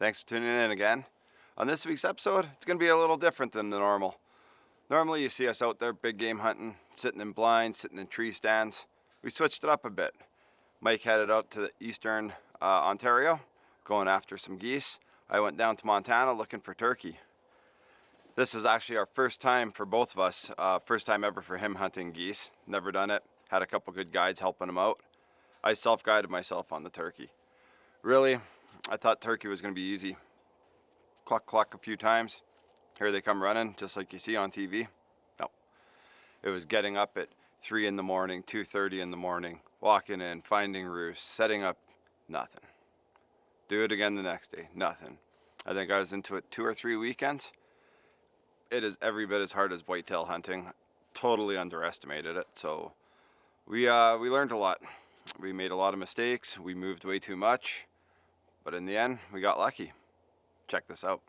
Thanks for tuning in again. On this week's episode, it's going to be a little different than the normal. Normally you see us out there big game hunting, sitting in blinds, sitting in tree stands. We switched it up a bit. Mike headed out to the eastern Ontario, going after some geese. I went down to Montana looking for turkey. This is actually our first time for both of us, first time ever for him hunting geese. Never done it, had a couple good guides helping him out. I self-guided myself on the turkey. Really, I thought turkey was going to be easy. Cluck, cluck a few times. Here they come running, just like you see on TV. No. It was getting up at 3 in the morning, 2:30 in the morning, walking in, finding roosts, setting up, nothing. Do it again the next day, nothing. I think I was into it 2 or 3 weekends. It is every bit as hard as whitetail hunting. Totally underestimated it. So we learned a lot. We made a lot of mistakes. We moved way too much. But in the end, we got lucky. Check this out.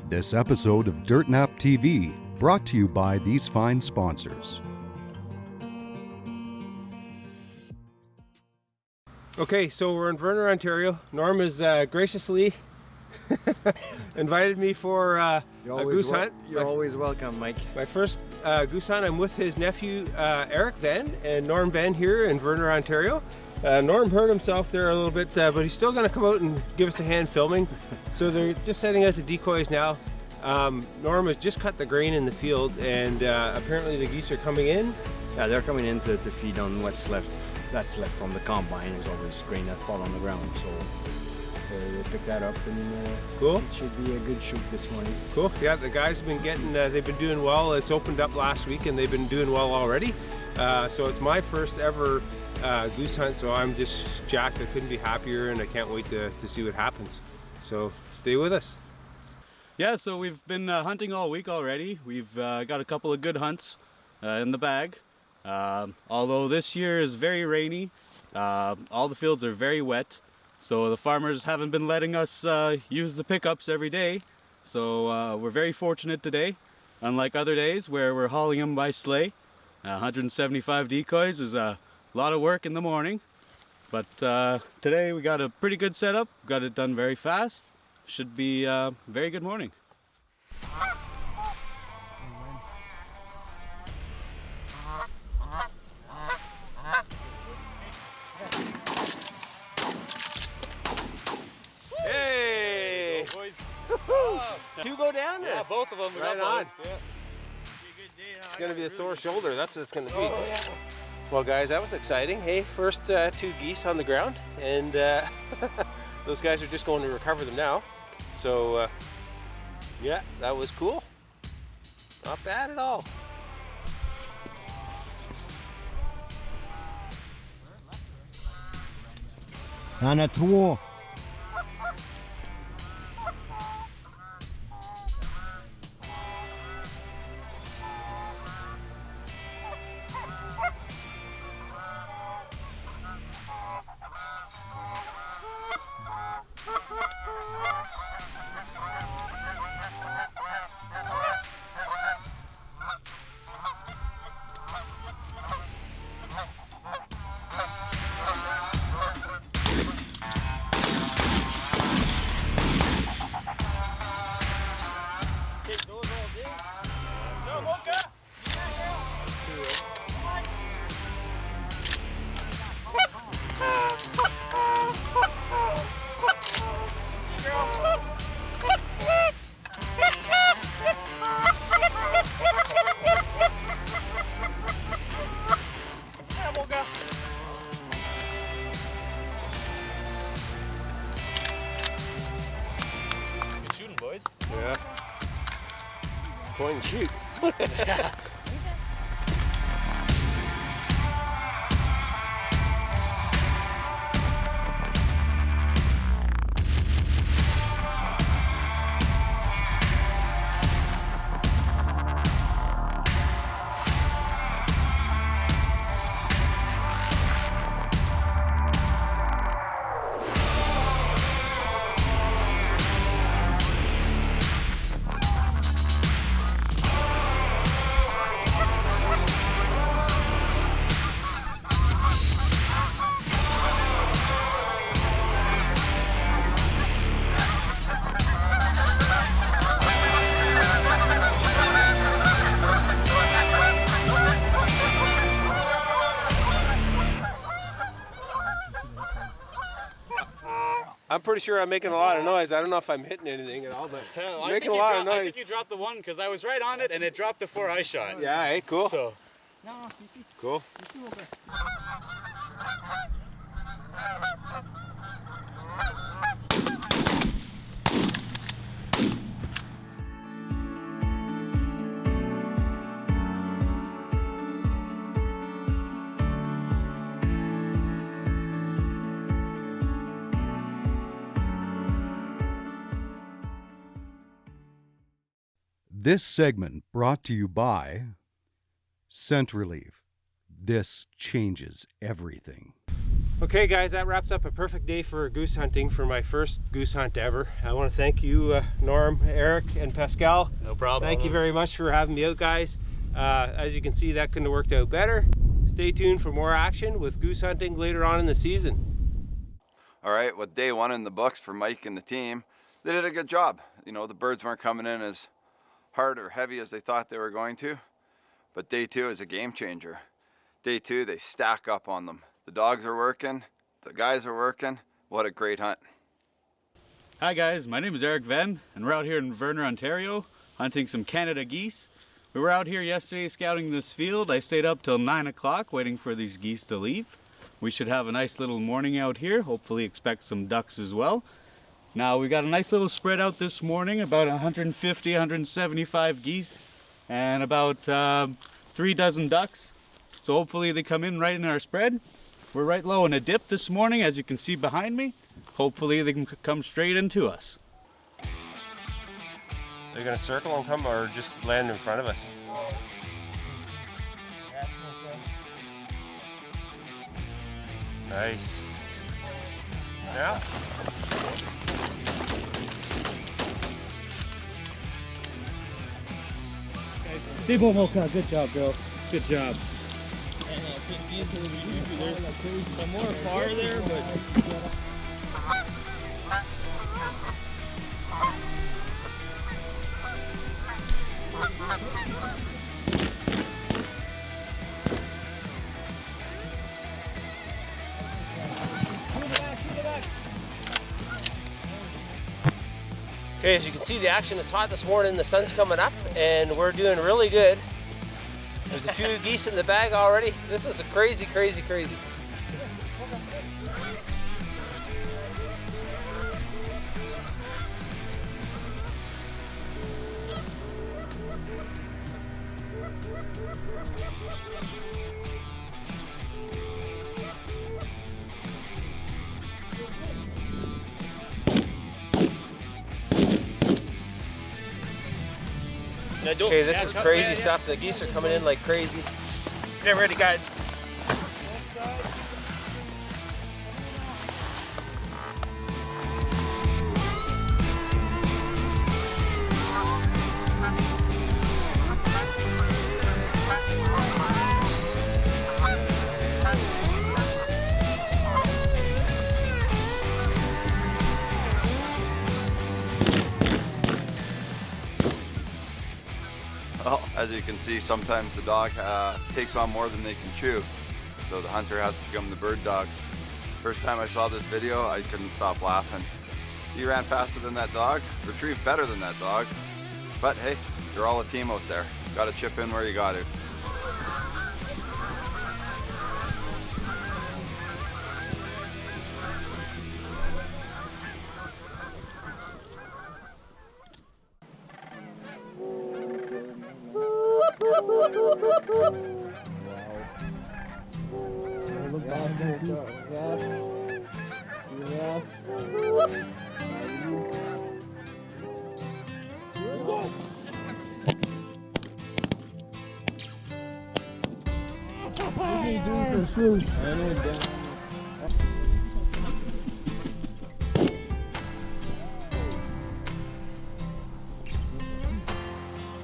This episode of Dirt Nap TV brought to you by these fine sponsors. Okay, so we're in Verner, Ontario. Norm has graciously invited me for a goose hunt. You're always welcome, Mike. My first goose hunt. I'm with his nephew Eric Venn and Norm Venn here in Verner, Ontario. Norm hurt himself there a little bit, but he's still going to come out and give us a hand filming. So they're just setting out the decoys now. Norm has just cut the grain in the field, and apparently the geese are coming in. Yeah, they're coming in to feed on what's left. That's left from the combine. There's always grain that fall on the ground, so we'll pick that up, and cool. It should be a good shoot this morning. Cool. Yeah, the guys have been getting. They've been doing well. It's opened up last week, and they've been doing well already. So it's my first ever goose hunt, so I'm just jacked. I couldn't be happier, and I can't wait to see what happens. So stay with us. Yeah, so we've been hunting all week already. We've got a couple of good hunts in the bag. Although this year is very rainy, all the fields are very wet, so the farmers haven't been letting us use the pickups every day. So we're very fortunate today, unlike other days where we're hauling them by sleigh. 175 decoys is a lot of work in the morning, but today we got a pretty good setup, got it done very fast. Should be a very good morning. Hey! Go, boys. Two go down there? Yeah, both of them. We Right got on. both. Yeah. It's going to be a sore shoulder, that's what it's going to be. Oh, yeah. Well, guys, that was exciting. Hey, first 2 geese on the ground, and those guys are just going to recover them now. So, yeah, that was cool. Not bad at all. Han är 2. point and shoot. I'm pretty sure I'm making a lot of noise. I don't know if I'm hitting anything at all, but I'm making a lot of noise. I think you dropped the one because I was right on it and it dropped before I shot. Yeah, hey, cool. So, Cool. This segment brought to you by Scent Relief. This changes everything. Okay guys, that wraps up a perfect day for goose hunting for my first goose hunt ever. I want to thank you, Norm, Eric, and Pascal. no problem. Thank you very much for having me out, guys. As you can see, that couldn't have worked out better. Stay tuned for more action with goose hunting later on in the season. All right, with day one in the books for Mike and the team, they did a good job. You know, the birds weren't coming in as hard or heavy as they thought they were going to, but day two is a game changer. Day two, they stack up on them. The dogs are working, the guys are working. What a great hunt. Hi guys, my name is Eric Venn and we're out here in Verner, Ontario, hunting some Canada geese. We were out here yesterday scouting this field. I stayed up till 9 o'clock waiting for these geese to leave. We should have a nice little morning out here. Hopefully expect some ducks as well. Now we got a nice little spread out this morning, about 150, 175 geese and about 3 dozen ducks. So hopefully they come in right in our spread. We're right low in a dip this morning, as you can see behind me. Hopefully they can come straight into us. They're gonna circle and come, or just land in front of us? Nice. Now? Debo Mocha, good job, bro. Good job. There's some more far there, but Okay, as you can see, the action is hot this morning. The sun's coming up and we're doing really good. There's a few geese in the bag already. This is a crazy, crazy, crazy. Okay, this is crazy stuff. The geese are coming in like crazy. Get ready, guys. Well, as you can see, sometimes the dog takes on more than they can chew. So the hunter has to become the bird dog. First time I saw this video, I couldn't stop laughing. He ran faster than that dog, retrieved better than that dog. But hey, you're all a team out there. Gotta chip in where you got to.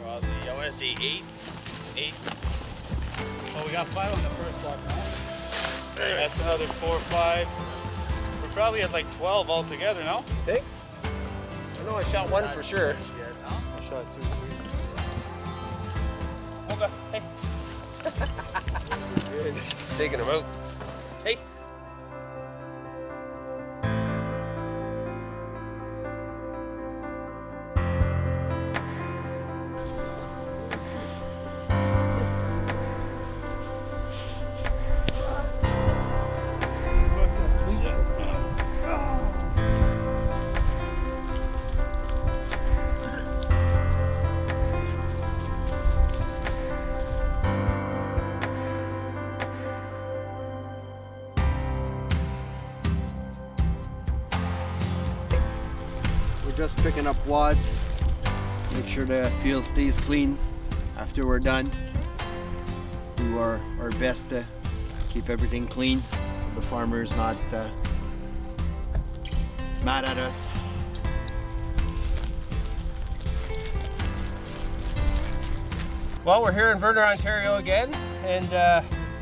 Probably, I want to say 8. Oh, we got 5 on the first shot now. That's another 4 or 5. We're probably at like 12 altogether now. Think? I know I shot one for sure. I shot 2. Okay, hey. Taking him out. Hey. We're just picking up wads. Make sure the field stays clean after we're done. Do our best to keep everything clean. The farmer's not mad at us. Well, we're here in Verner, Ontario again, and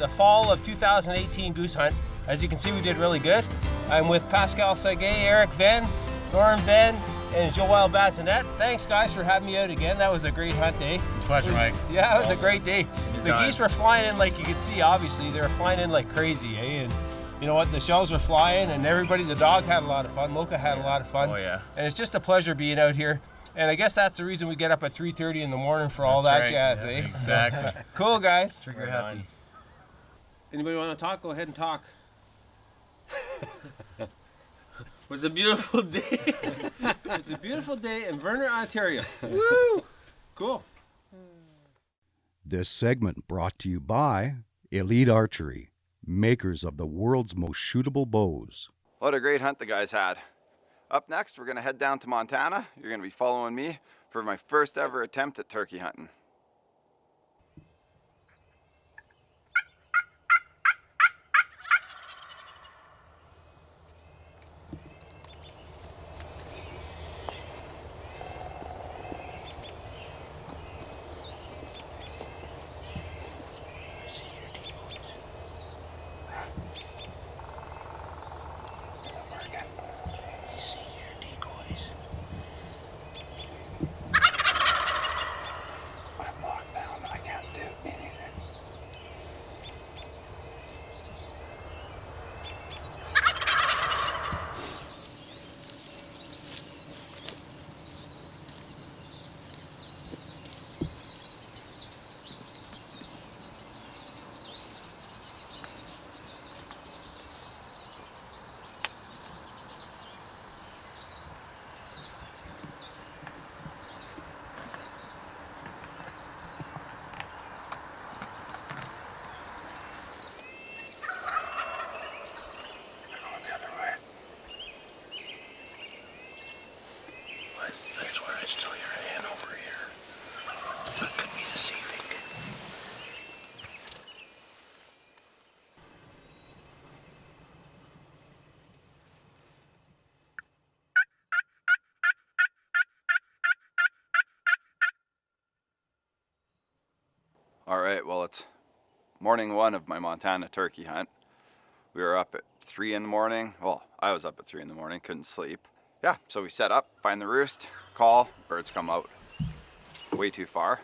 the fall of 2018 goose hunt. As you can see, we did really good. I'm with Pascal Saguet, Eric Venn, Norm Venn, and Joel Bassinet. Thanks, guys, for having me out again. That was a great hunt day. Pleasure, Mike. Yeah, it was a great day. The Anytime. geese were flying in, like you could see, obviously. They were flying in like crazy, eh? And you know what? The shells were flying, and everybody, the dog had a lot of fun. Mocha had a lot of fun. Oh, yeah. And it's just a pleasure being out here. And I guess that's the reason we get up at 3:30 in the morning for all That's that right. jazz, Yeah, eh? exactly. Cool, guys. Trigger happy. Anybody want to talk? Go ahead and talk. It was a beautiful day. It's a beautiful day in Verner, Ontario. Woo! Cool. This segment brought to you by Elite Archery, makers of the world's most shootable bows. What a great hunt the guys had. Up next, we're going to head down to Montana. You're going to be following me for my first ever attempt at turkey hunting. I'm locked down. I can't do anything. I swear I still hear a hand over here. That could be deceiving. All right, well, it's morning one of my Montana turkey hunt. We were up at 3 in the morning. Well, I was up at 3 in the morning, couldn't sleep. Yeah, so we set up, find the roost, call, birds come out. Way too far.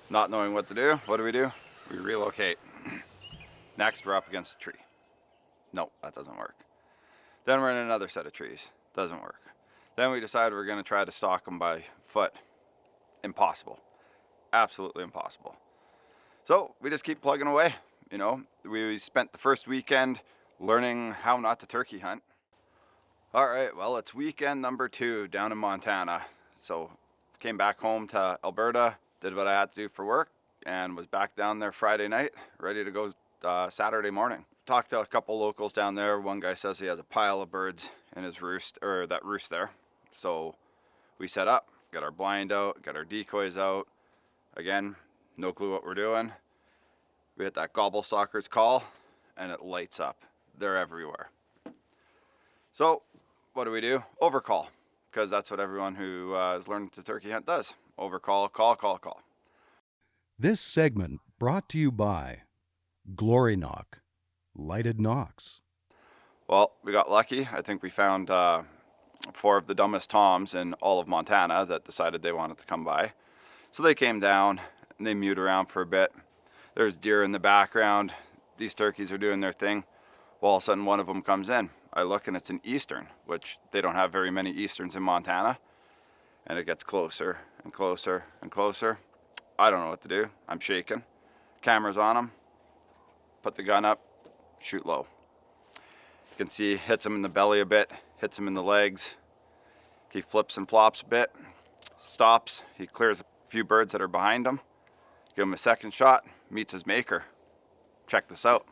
Not knowing what to do, what do? We relocate. Next, we're up against a tree. Nope, that doesn't work. Then we're in another set of trees. Doesn't work. Then we decide we're gonna try to stalk them by foot. Impossible. Absolutely impossible. So we just keep plugging away. You know, we spent the first weekend learning how not to turkey hunt. All right, well, it's weekend number 2 down in Montana. So came back home to Alberta, did what I had to do for work, and was back down there Friday night, ready to go Saturday morning. Talked to a couple locals down there. One guy says he has a pile of birds in his roost, or that roost there. So we set up, got our blind out, got our decoys out. Again, no clue what we're doing. We hit that gobblestalker's call and it lights up. They're everywhere. So what do? Overcall, because that's what everyone who is learning to turkey hunt does. Overcall, call. This segment brought to you by Glory Knock, Lighted Knocks. Well, we got lucky. I think we found 4 of the dumbest toms in all of Montana that decided they wanted to come by. So they came down and they mewed around for a bit. There's deer in the background. These turkeys are doing their thing. Well, all of a sudden one of them comes in. I look and it's an eastern, which they don't have very many easterns in Montana. And it gets closer and closer and closer. I don't know what to do. I'm shaking. Camera's on him. Put the gun up, shoot low. You can see hits him in the belly a bit, hits him in the legs. He flips and flops a bit, stops. He clears a few birds that are behind him. Give him a second shot, meets his maker. Check this out.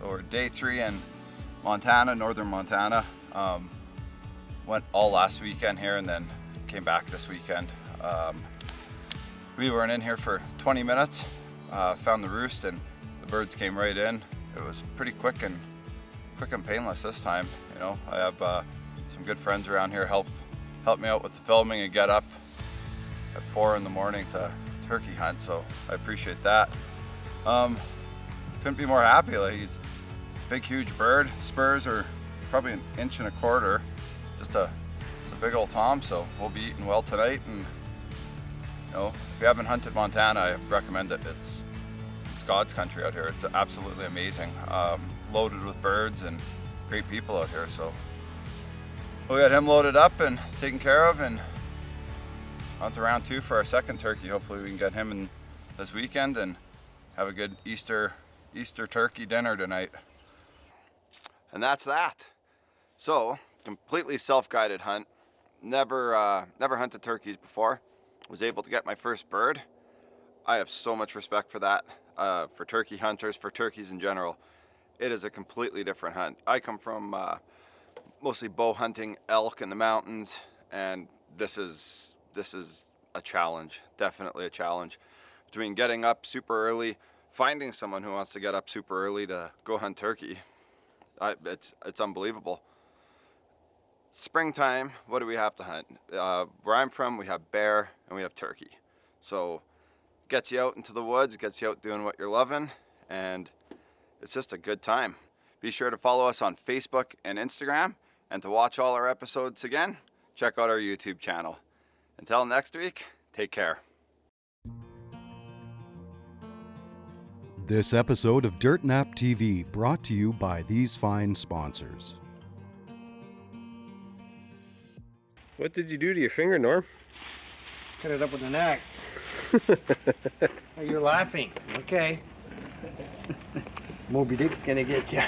We're day 3 in Montana, northern Montana. Went all last weekend here and then came back this weekend. We weren't in here for 20 minutes, found the roost and the birds came right in. It was pretty quick and painless this time. You know, I have some good friends around here help me out with the filming and get up at 4 in the morning to turkey hunt, so I appreciate that. Couldn't be more happy. Like, he's a big, huge bird. Spurs are probably 1.25 inches. It's a big old tom, so we'll be eating well tonight. And you know, if you haven't hunted Montana, I recommend it. It's God's country out here. It's absolutely amazing. Loaded with birds and great people out here. So we'll get him loaded up and taken care of, and on to round 2 for our second turkey. Hopefully we can get him in this weekend and have a good Easter turkey dinner tonight. And that's that. So, completely self-guided hunt. Never hunted turkeys before. Was able to get my first bird. I have so much respect for that, for turkey hunters, for turkeys in general. It is a completely different hunt. I come from mostly bow hunting, elk in the mountains, and this is a challenge, definitely a challenge. Between getting up super early, finding someone who wants to get up super early to go hunt turkey, it's unbelievable. Springtime, what do we have to hunt? Where I'm from, we have bear and we have turkey. So gets you out into the woods, gets you out doing what you're loving, and it's just a good time. Be sure to follow us on Facebook and Instagram, and to watch all our episodes again, check out our YouTube channel. Until next week, take care. This episode of Dirt Nap TV brought to you by these fine sponsors. What did you do to your finger, Norm? Cut it up with an axe. Oh, you're laughing. Okay. Moby Dick's gonna get you.